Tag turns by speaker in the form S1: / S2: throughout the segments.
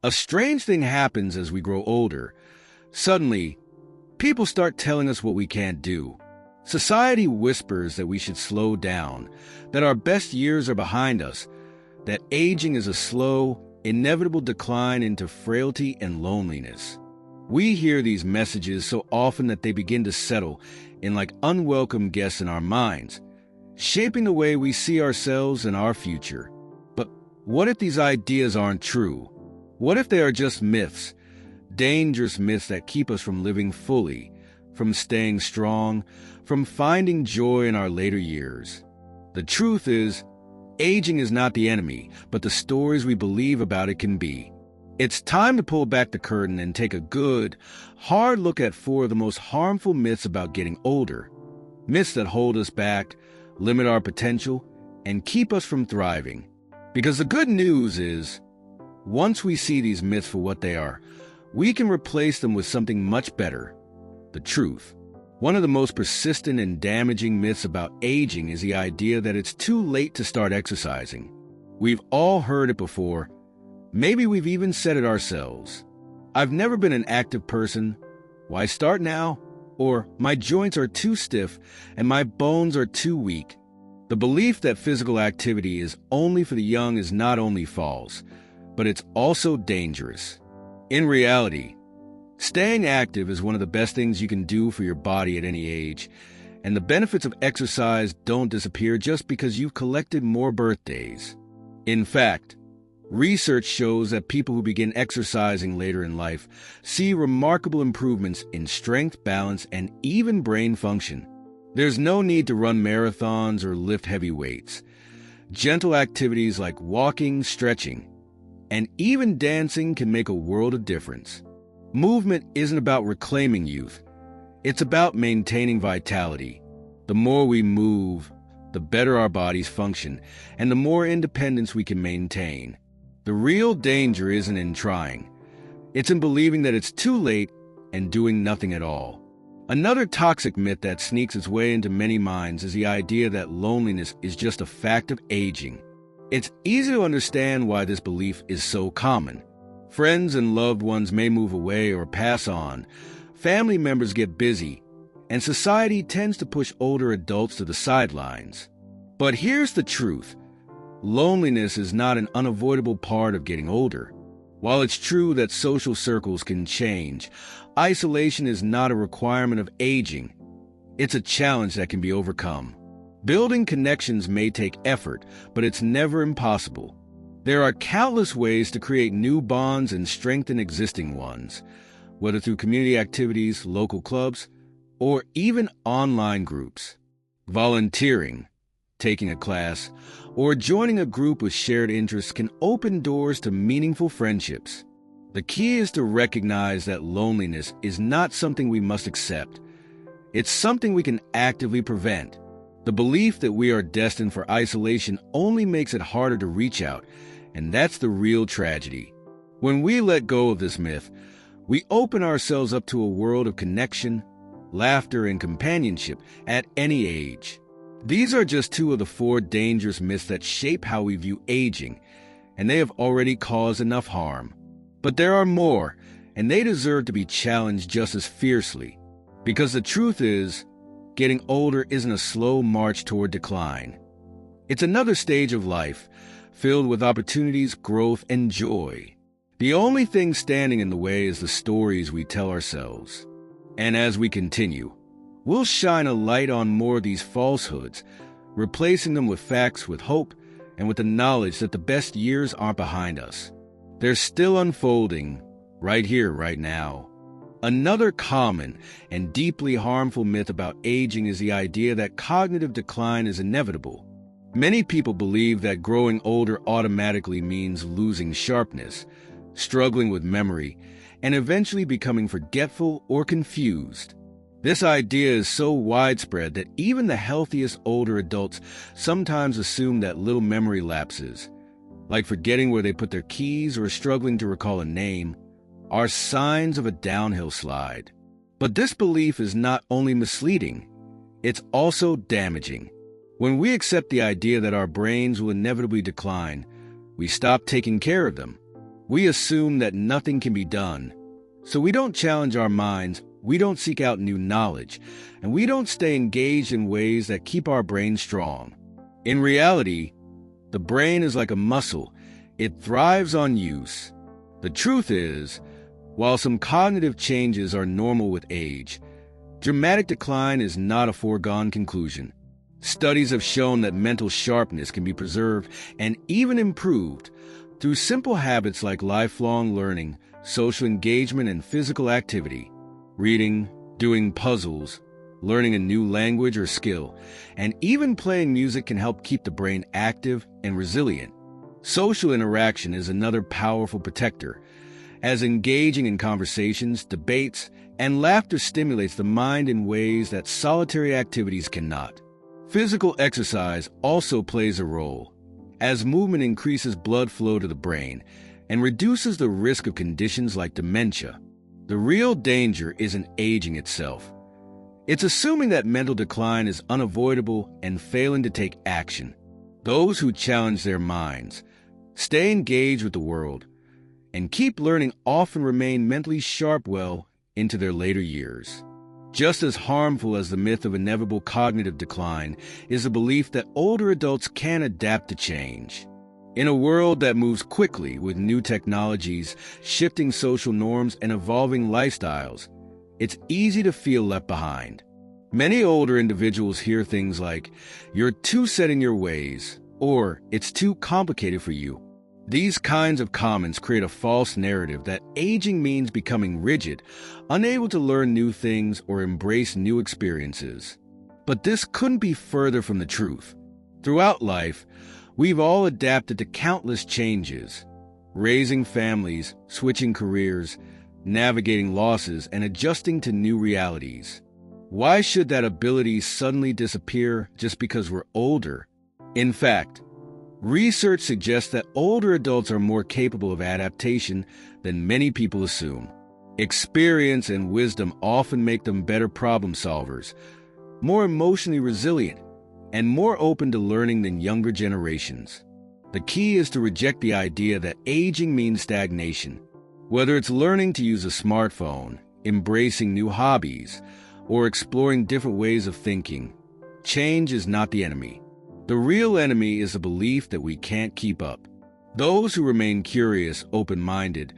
S1: A strange thing happens as we grow older. Suddenly, people start telling us what we can't do. Society whispers that we should slow down, that our best years are behind us, that aging is a slow, inevitable decline into frailty and loneliness. We hear these messages so often that they begin to settle in like unwelcome guests in our minds, shaping the way we see ourselves and our future. But what if these ideas aren't true? What if they are just myths, dangerous myths that keep us from living fully, from staying strong, from finding joy in our later years? The truth is, aging is not the enemy, but the stories we believe about it can be. It's time to pull back the curtain and take a good, hard look at 4 of the most harmful myths about getting older. Myths that hold us back, limit our potential, and keep us from thriving. Because the good news is, once we see these myths for what they are, we can replace them with something much better: the truth. One of the most persistent and damaging myths about aging is the idea that it's too late to start exercising. We've all heard it before. Maybe we've even said it ourselves. "I've never been an active person. Why start now?" Or, "My joints are too stiff and my bones are too weak." The belief that physical activity is only for the young is not only false, but it's also dangerous. In reality, staying active is one of the best things you can do for your body at any age, and the benefits of exercise don't disappear just because you've collected more birthdays. In fact, research shows that people who begin exercising later in life see remarkable improvements in strength, balance, and even brain function. There's no need to run marathons or lift heavy weights. Gentle activities like walking, stretching, and even dancing can make a world of difference. Movement isn't about reclaiming youth. It's about maintaining vitality. The more we move, the better our bodies function, and the more independence we can maintain. The real danger isn't in trying. It's in believing that it's too late and doing nothing at all. Another toxic myth that sneaks its way into many minds is the idea that loneliness is just a fact of aging. It's easy to understand why this belief is so common. Friends and loved ones may move away or pass on, family members get busy, and society tends to push older adults to the sidelines. But here's the truth. Loneliness is not an unavoidable part of getting older. While it's true that social circles can change, isolation is not a requirement of aging. It's a challenge that can be overcome. Building connections may take effort, but it's never impossible. There are countless ways to create new bonds and strengthen existing ones, whether through community activities, local clubs, or even online groups. Volunteering, taking a class, or joining a group with shared interests can open doors to meaningful friendships. The key is to recognize that loneliness is not something we must accept. It's something we can actively prevent. The belief that we are destined for isolation only makes it harder to reach out, and that's the real tragedy. When we let go of this myth, we open ourselves up to a world of connection, laughter, and companionship at any age. These are just 2 of the 4 dangerous myths that shape how we view aging, and they have already caused enough harm. But there are more, and they deserve to be challenged just as fiercely. Because the truth is, getting older isn't a slow march toward decline. It's another stage of life, filled with opportunities, growth, and joy. The only thing standing in the way is the stories we tell ourselves. And as we continue, we'll shine a light on more of these falsehoods, replacing them with facts, with hope, and with the knowledge that the best years aren't behind us. They're still unfolding, right here, right now. Another common and deeply harmful myth about aging is the idea that cognitive decline is inevitable. Many people believe that growing older automatically means losing sharpness, struggling with memory, and eventually becoming forgetful or confused. This idea is so widespread that even the healthiest older adults sometimes assume that little memory lapses, like forgetting where they put their keys or struggling to recall a name, are signs of a downhill slide. But this belief is not only misleading, it's also damaging. When we accept the idea that our brains will inevitably decline, we stop taking care of them. We assume that nothing can be done, so we don't challenge our minds, we don't seek out new knowledge, and we don't stay engaged in ways that keep our brain strong. In reality, the brain is like a muscle. It thrives on use. The truth is, while some cognitive changes are normal with age, dramatic decline is not a foregone conclusion. Studies have shown that mental sharpness can be preserved and even improved through simple habits like lifelong learning, social engagement, and physical activity. Reading, doing puzzles, learning a new language or skill, and even playing music can help keep the brain active and resilient. Social interaction is another powerful protector, as engaging in conversations, debates, and laughter stimulates the mind in ways that solitary activities cannot. Physical exercise also plays a role, as movement increases blood flow to the brain and reduces the risk of conditions like dementia. The real danger isn't aging itself. It's assuming that mental decline is unavoidable and failing to take action. Those who challenge their minds, stay engaged with the world, and keep learning often remain mentally sharp well into their later years. Just as harmful as the myth of inevitable cognitive decline is the belief that older adults can adapt to change. In a world that moves quickly with new technologies, shifting social norms, and evolving lifestyles, it's easy to feel left behind. Many older individuals hear things like, "You're too set in your ways," or "It's too complicated for you." These kinds of comments create a false narrative that aging means becoming rigid, unable to learn new things or embrace new experiences. But this couldn't be further from the truth. Throughout life, we've all adapted to countless changes, raising families, switching careers, navigating losses, and adjusting to new realities. Why should that ability suddenly disappear just because we're older? In fact, research suggests that older adults are more capable of adaptation than many people assume. Experience and wisdom often make them better problem solvers, more emotionally resilient, and more open to learning than younger generations. The key is to reject the idea that aging means stagnation. Whether it's learning to use a smartphone, embracing new hobbies, or exploring different ways of thinking, change is not the enemy. The real enemy is the belief that we can't keep up. Those who remain curious, open-minded,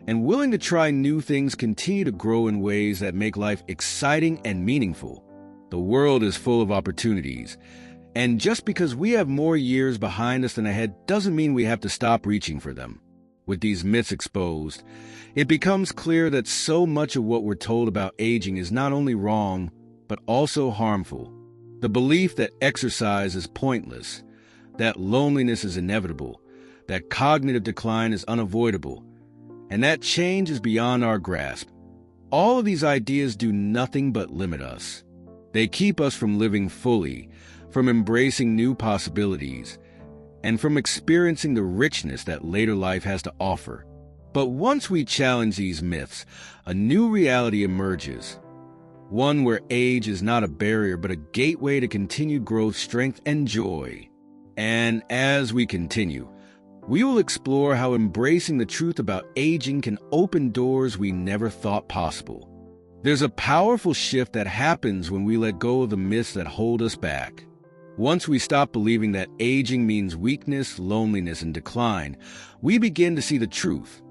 S1: and willing to try new things continue to grow in ways that make life exciting and meaningful. The world is full of opportunities, and just because we have more years behind us than ahead doesn't mean we have to stop reaching for them. With these myths exposed, it becomes clear that so much of what we're told about aging is not only wrong, but also harmful. The belief that exercise is pointless, that loneliness is inevitable, that cognitive decline is unavoidable, and that change is beyond our grasp. All of these ideas do nothing but limit us. They keep us from living fully, from embracing new possibilities, and from experiencing the richness that later life has to offer. But once we challenge these myths, a new reality emerges. One where age is not a barrier but a gateway to continued growth, strength, and joy. And as we continue, we will explore how embracing the truth about aging can open doors we never thought possible. There's a powerful shift that happens when we let go of the myths that hold us back. Once we stop believing that aging means weakness, loneliness, and decline, we begin to see the truth,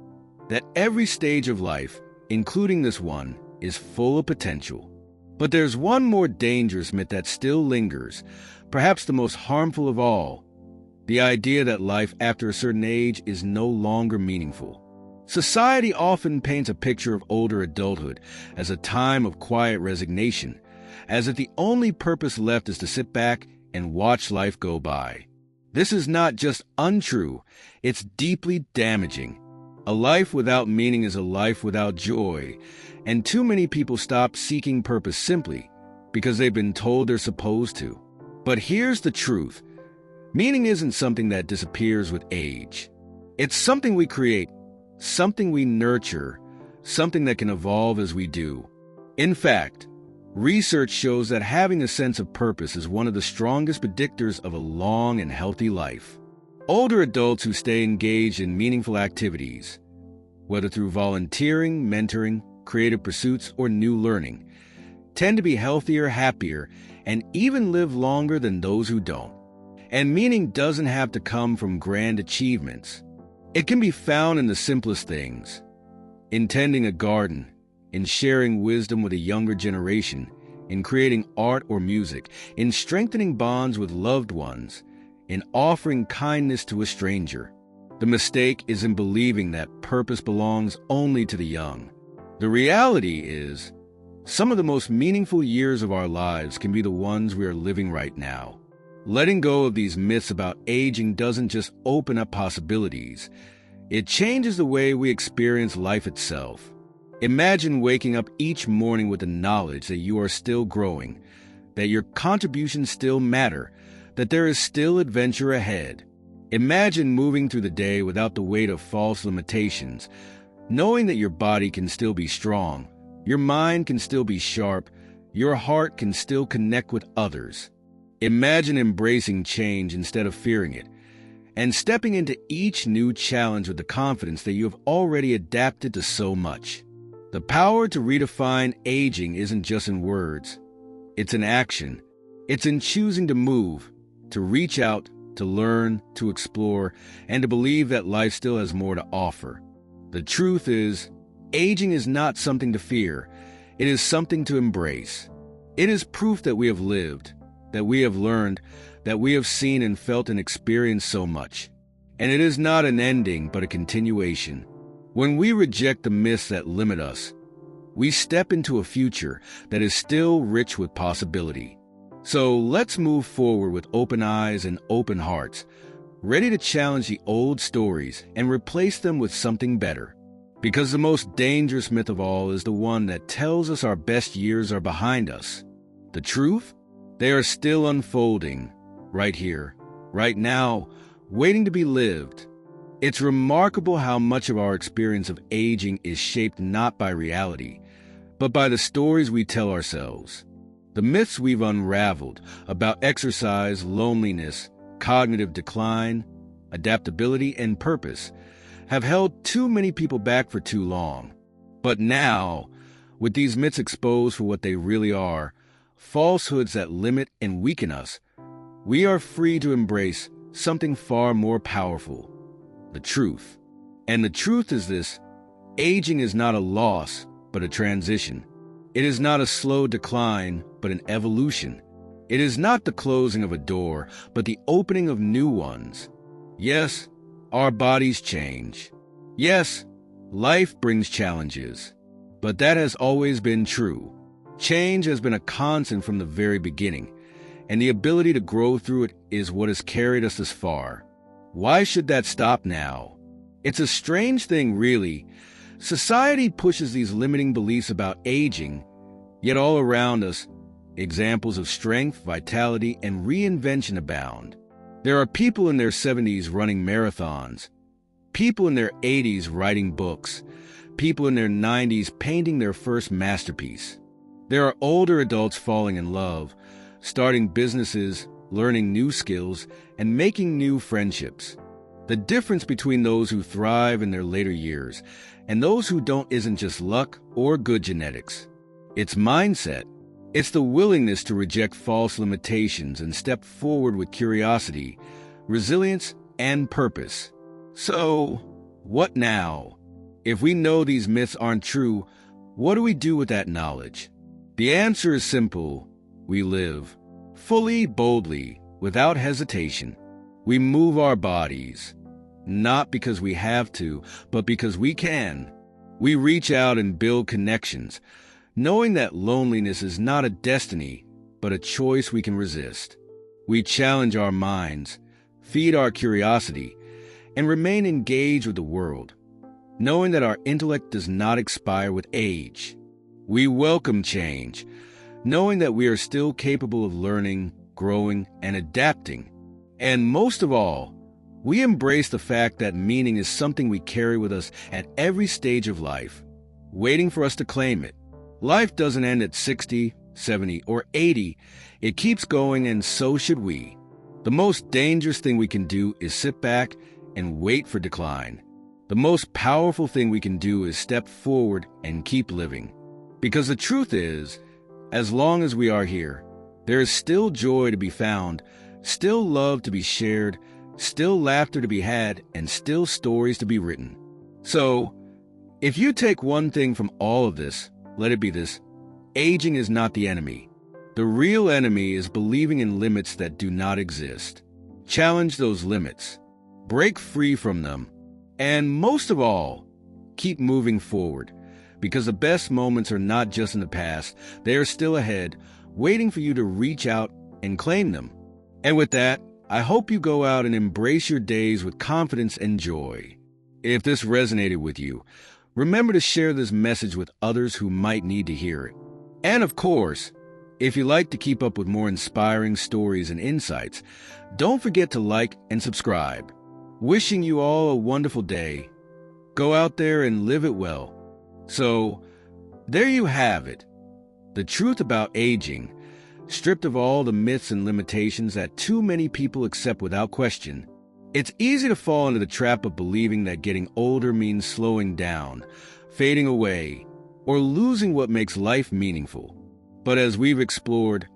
S1: that every stage of life, including this one, is full of potential. But there's one more dangerous myth that still lingers, perhaps the most harmful of all: the idea that life after a certain age is no longer meaningful. Society often paints a picture of older adulthood as a time of quiet resignation, as if the only purpose left is to sit back and watch life go by. This is not just untrue, it's deeply damaging. A life without meaning is a life without joy, and too many people stop seeking purpose simply because they've been told they're supposed to. But here's the truth. Meaning isn't something that disappears with age. It's something we create, something we nurture, something that can evolve as we do. In fact, research shows that having a sense of purpose is one of the strongest predictors of a long and healthy life. Older adults who stay engaged in meaningful activities, whether through volunteering, mentoring, creative pursuits, or new learning, tend to be healthier, happier, and even live longer than those who don't. And meaning doesn't have to come from grand achievements. It can be found in the simplest things: in tending a garden, in sharing wisdom with a younger generation, in creating art or music, in strengthening bonds with loved ones, in offering kindness to a stranger. The mistake is in believing that purpose belongs only to the young. The reality is, some of the most meaningful years of our lives can be the ones we are living right now. Letting go of these myths about aging doesn't just open up possibilities, it changes the way we experience life itself. Imagine waking up each morning with the knowledge that you are still growing, that your contributions still matter, that there is still adventure ahead. Imagine moving through the day without the weight of false limitations, knowing that your body can still be strong, your mind can still be sharp, your heart can still connect with others. Imagine embracing change instead of fearing it, and stepping into each new challenge with the confidence that you have already adapted to so much. The power to redefine aging isn't just in words. It's in action. It's in choosing to move, to reach out, to learn, to explore, and to believe that life still has more to offer. The truth is, aging is not something to fear. It is something to embrace. It is proof that we have lived, that we have learned, that we have seen and felt and experienced so much. And it is not an ending, but a continuation. When we reject the myths that limit us, we step into a future that is still rich with possibility. So let's move forward with open eyes and open hearts, ready to challenge the old stories and replace them with something better. Because the most dangerous myth of all is the one that tells us our best years are behind us. The truth? They are still unfolding, right here, right now, waiting to be lived. It's remarkable how much of our experience of aging is shaped not by reality, but by the stories we tell ourselves. The myths we've unraveled about exercise, loneliness, cognitive decline, adaptability, and purpose have held too many people back for too long. But now, with these myths exposed for what they really are, falsehoods that limit and weaken us, we are free to embrace something far more powerful: the truth. And the truth is this: aging is not a loss, but a transition. It is not a slow decline, but an evolution. It is not the closing of a door, but the opening of new ones. Yes, our bodies change. Yes, life brings challenges. But that has always been true. Change has been a constant from the very beginning, and the ability to grow through it is what has carried us this far. Why should that stop now? It's a strange thing, really. Society pushes these limiting beliefs about aging, yet all around us, examples of strength, vitality, and reinvention abound. There are people in their 70s running marathons, people in their 80s writing books, people in their 90s painting their first masterpiece. There are older adults falling in love, starting businesses, learning new skills, and making new friendships. The difference between those who thrive in their later years and those who don't isn't just luck or good genetics. It's mindset. It's the willingness to reject false limitations and step forward with curiosity, resilience, and purpose. So, what now? If we know these myths aren't true, what do we do with that knowledge? The answer is simple. We live fully, boldly, without hesitation. We move our bodies, not because we have to, but because we can. We reach out and build connections, knowing that loneliness is not a destiny, but a choice we can resist. We challenge our minds, feed our curiosity, and remain engaged with the world, knowing that our intellect does not expire with age. We welcome change, knowing that we are still capable of learning, growing, and adapting. And most of all, we embrace the fact that meaning is something we carry with us at every stage of life, waiting for us to claim it. Life doesn't end at 60, 70, or 80. It keeps going, and so should we. The most dangerous thing we can do is sit back and wait for decline. The most powerful thing we can do is step forward and keep living. Because the truth is, as long as we are here, there is still joy to be found, still love to be shared, still laughter to be had, and still stories to be written. So, if you take one thing from all of this, let it be this: aging is not the enemy. The real enemy is believing in limits that do not exist. Challenge those limits. Break free from them. And most of all, keep moving forward. Because the best moments are not just in the past, they are still ahead, waiting for you to reach out and claim them. And with that, I hope you go out and embrace your days with confidence and joy. If this resonated with you, remember to share this message with others who might need to hear it. And of course, if you like to keep up with more inspiring stories and insights, don't forget to like and subscribe. Wishing you all a wonderful day. Go out there and live it well. So, there you have it. The truth about aging, stripped of all the myths and limitations that too many people accept without question. It's easy to fall into the trap of believing that getting older means slowing down, fading away, or losing what makes life meaningful. But as we've explored,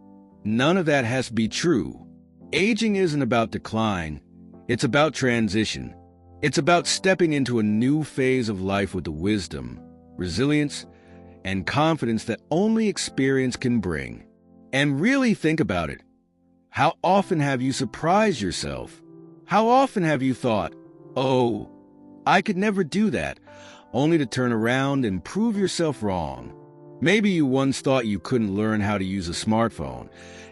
S1: none of that has to be true. Aging isn't about decline. It's about transition. It's about stepping into a new phase of life with the wisdom, resilience, and confidence that only experience can bring. And really think about it. How often have you surprised yourself? How often have you thought, "Oh, I could never do that," only to turn around and prove yourself wrong? Maybe you once thought you couldn't learn how to use a smartphone,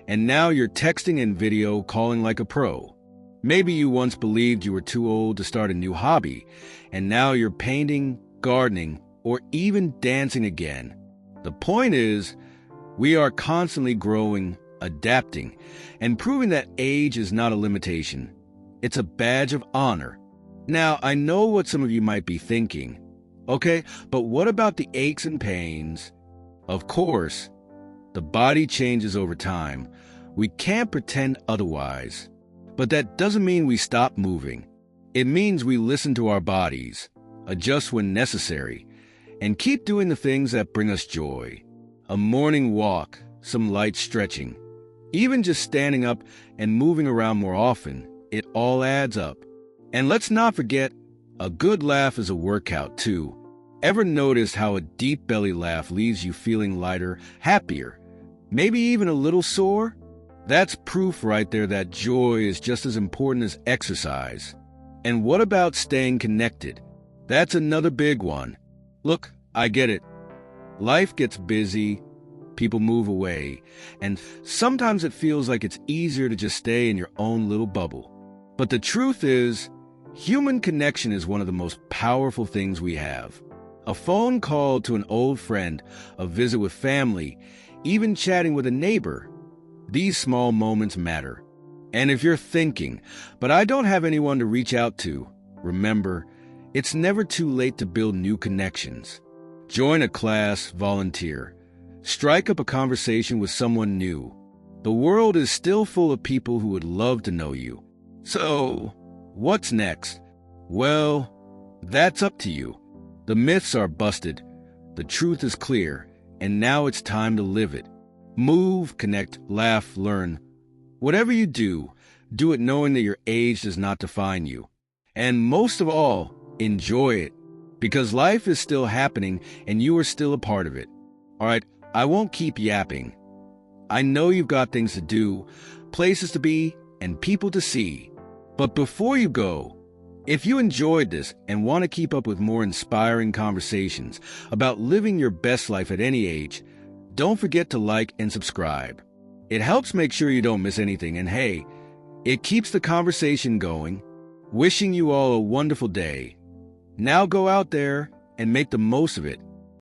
S1: and now you're texting and video calling like a pro. Maybe you once believed you were too old to start a new hobby, and now you're painting, gardening, or even dancing again. The point is, we are constantly growing, adapting, and proving that age is not a limitation. It's a badge of honor. Now, I know what some of you might be thinking. Okay, but what about the aches and pains? Of course, the body changes over time. We can't pretend otherwise. But that doesn't mean we stop moving. It means we listen to our bodies, adjust when necessary, and keep doing the things that bring us joy. A morning walk, some light stretching, even just standing up and moving around more often, it all adds up. And let's not forget, a good laugh is a workout too. Ever noticed how a deep belly laugh leaves you feeling lighter, happier, maybe even a little sore? That's proof right there that joy is just as important as exercise. And what about staying connected? That's another big one. Look, I get it. Life gets busy, people move away, and sometimes it feels like it's easier to just stay in your own little bubble. But the truth is, human connection is one of the most powerful things we have. A phone call to an old friend, a visit with family, even chatting with a neighbor. These small moments matter. And if you're thinking, "But I don't have anyone to reach out to," remember, it's never too late to build new connections. Join a class, volunteer. Strike up a conversation with someone new. The world is still full of people who would love to know you. So, what's next? Well, that's up to you. The myths are busted, the truth is clear, and now it's time to live it. Move, connect, laugh, learn. Whatever you do, do it knowing that your age does not define you. And most of all, enjoy it. Because life is still happening and you are still a part of it. All right, I won't keep yapping. I know you've got things to do, places to be, and people to see. But before you go, if you enjoyed this and want to keep up with more inspiring conversations about living your best life at any age, don't forget to like and subscribe. It helps make sure you don't miss anything, and hey, it keeps the conversation going. Wishing you all a wonderful day. Now go out there and make the most of it.